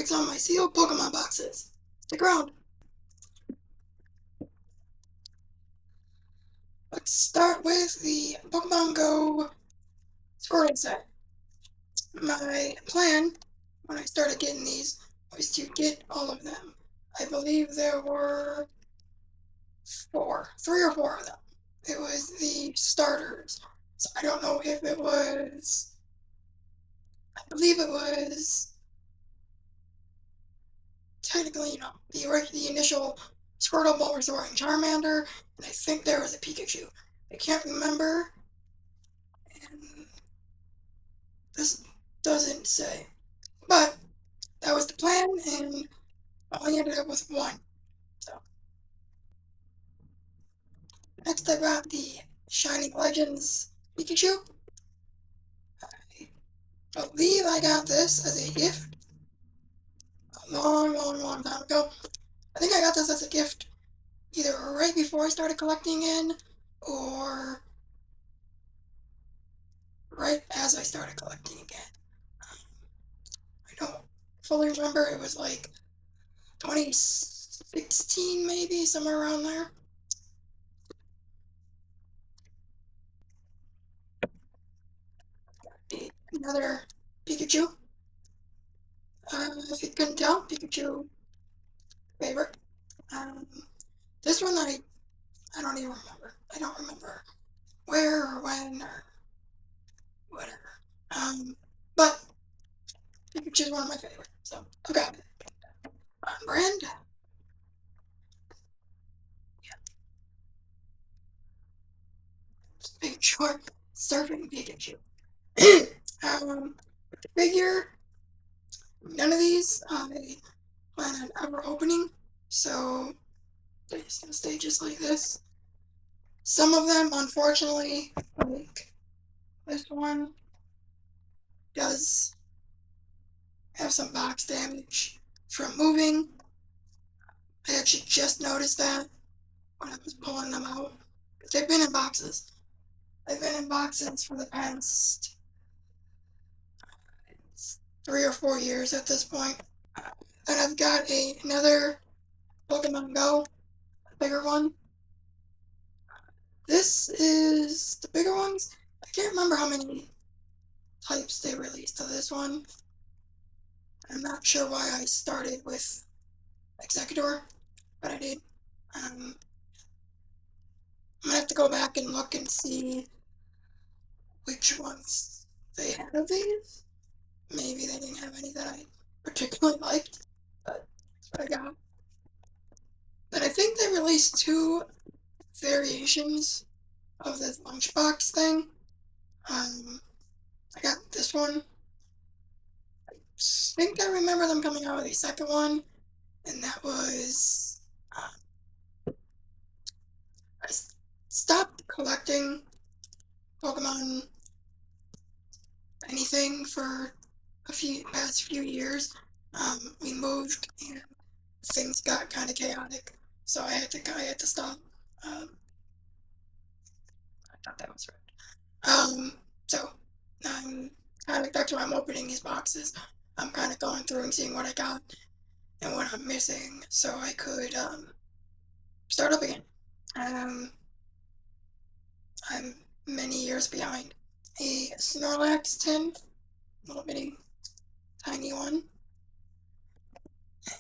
at some of my sealed Pokemon boxes. Stick around. Let's start with the Pokemon Go Squirtle set. My plan when I started getting these was to get all of them. I believe there were three or four of them. It was the starters. So I don't know if it was, I believe it was technically, the initial Squirtle, Bulbasaur, and Charmander, and I think there was a Pikachu. I can't remember, and this doesn't say. But that was the plan, and I only ended up with one. So next I got the Shining Legends Pikachu. I believe I got this as a gift a long time ago. I think I got this as a gift either right before I started collecting in, or right as I started collecting again. I don't fully remember. It was like 2016 maybe, somewhere around there. Another Pikachu. If you couldn't tell, Pikachu favorite. Um, this one I don't even remember. I don't remember where or when or whatever. But Pikachu's one of my favorites. So okay. On brand. Yeah. Big short surfing Pikachu. Figure. None of these I plan on ever opening, so they're just gonna stay just like this. Some of them, unfortunately, like this one, does have some box damage from moving. I actually just noticed that when I was pulling them out. They've been in boxes. They've been in boxes for the past 3 or 4 years at this point. Then I've got another Pokemon Go, a bigger one. This is the bigger ones. I can't remember how many types they released of this one. I'm not sure why I started with Executor, but I did. I'm gonna have to go back and look and see which ones they had of these. Maybe they didn't have any that I particularly liked, but that's what I got. But I think they released two variations of this lunchbox thing. I got this one. I think I remember them coming out with a second one, and that was I stopped collecting Pokemon anything for past few years. We moved and things got kind of chaotic, so I had to stop. I thought that was right. So I'm kind of that's why I'm opening these boxes. I'm kind of going through and seeing what I got and what I'm missing, so I could start up again. I'm many years behind. A Snorlax tin, little bitty tiny one.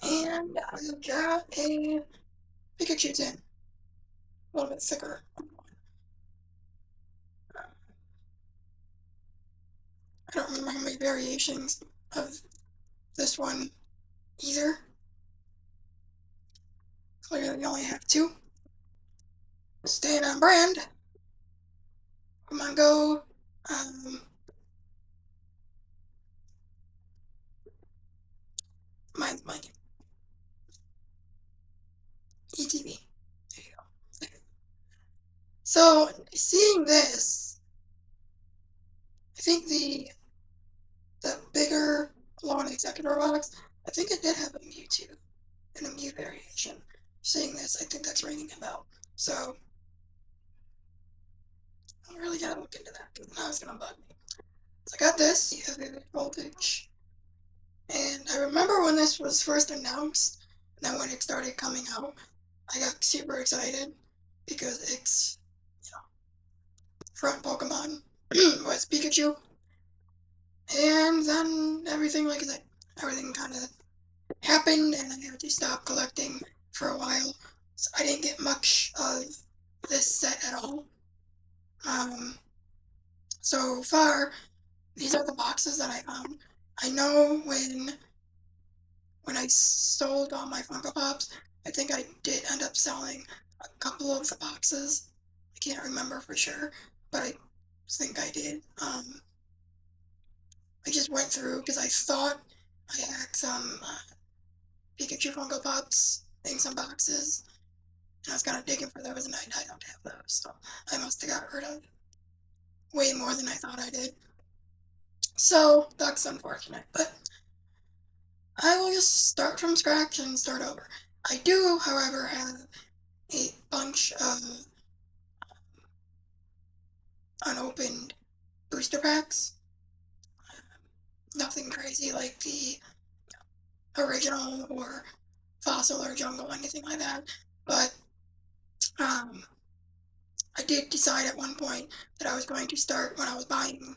And I've got a Pikachu tin, a little bit thicker. I don't remember how many variations of this one either. Clearly we only have two. Staying on brand. Pokemon Go. Mine's Mike. ETV. There you go. So, seeing this, I think the bigger Lawn Executor box, I think it did have a Mewtwo and a Mew variation. Seeing this, I think that's ringing a bell. So, I really gotta look into that because now it's gonna bug me. So I got this, Vivid Voltage. And I remember when when this was first announced, and then when it started coming out, I got super excited because it's, you know, front Pokemon was Pikachu. And then everything, like I said, everything kind of happened, and I had to stop collecting for a while. So I didn't get much of this set at all. So far, these are the boxes that I found. I know when I sold all my Funko Pops, I think I did end up selling a couple of the boxes. I can't remember for sure, but I think I did. I just went through because I thought I had some Pikachu Funko Pops in some boxes, and I was kind of digging for those, and I don't have those, so I must have got rid of way more than I thought I did. So that's unfortunate, but I will just start from scratch and start over. I do, however, have a bunch of unopened booster packs. Nothing crazy like the original or fossil or jungle, anything like that, but I did decide at one point that I was going to start when I was buying,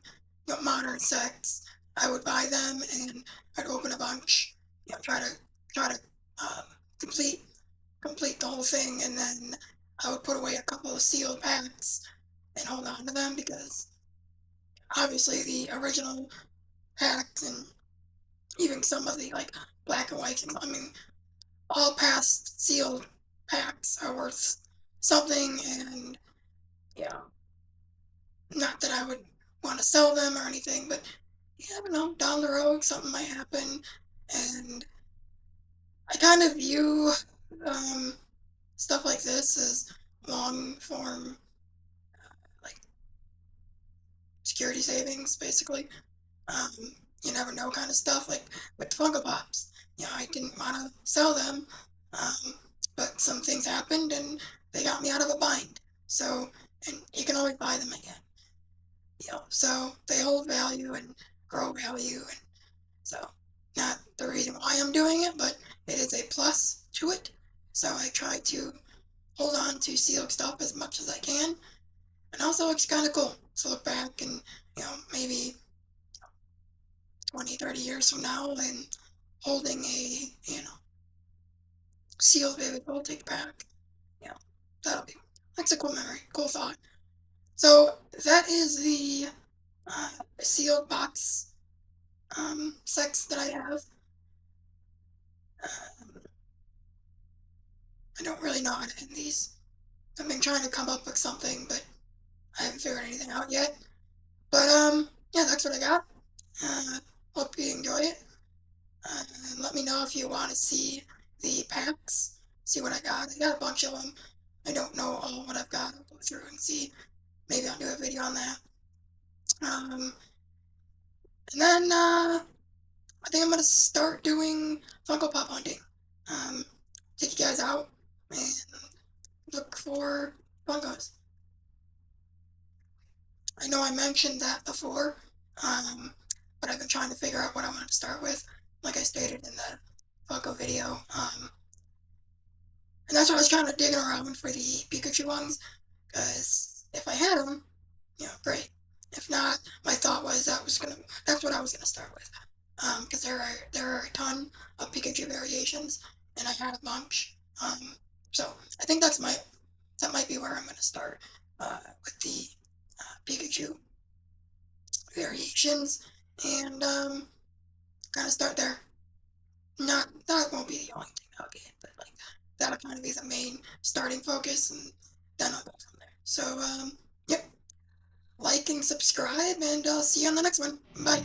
modern sets. I would buy them and I'd open a bunch, try to um, complete the whole thing, and then I would put away a couple of sealed packs and hold on to them because obviously the original packs and even some of the like black and white things, I mean, all past sealed packs are worth something, and yeah, not that I would want to sell them or anything, but you never know, down the road something might happen, and I kind of view um, stuff like this as long form, like security savings, basically. You never know kind of stuff, like with the Funko Pops. I didn't want to sell them, um, but some things happened and they got me out of a bind. So, and you can always buy them again. So they hold value and grow value, and so not the reason why I'm doing it, but it is a plus to it. So I try to hold on to sealed stuff as much as I can, and also it's kind of cool to look back and maybe 20, 30 years from now and holding a sealed Vivid Voltage pack. You know, that's a cool memory, cool thought. So that is the sealed box sets that I have. I don't really know how to end these. I've been trying to come up with something, but I haven't figured anything out yet. But yeah, that's what I got. Hope you enjoy it. Let me know if you want to see the packs. See what I got. I got a bunch of them. I don't know all what I've got. I'll go through and see. Maybe I'll do a video on that. And then I think I'm gonna start doing Funko Pop hunting. Take you guys out and look for Funkos. I know I mentioned that before, but I've been trying to figure out what I want to start with, like I stated in the Funko video. And that's what I was trying to dig around for the Pikachu ones, because if I had them, great. If not, my thought was that's what I was gonna start with, because there are a ton of Pikachu variations, and I had a bunch. So I think that might be where I'm gonna start with the Pikachu variations, and kind of start there. Not that won't be the only thing I'll get, but like that'll kind of be the main starting focus, and then I'll go from there. So yep, like and subscribe, and I'll see you on the next one. Bye.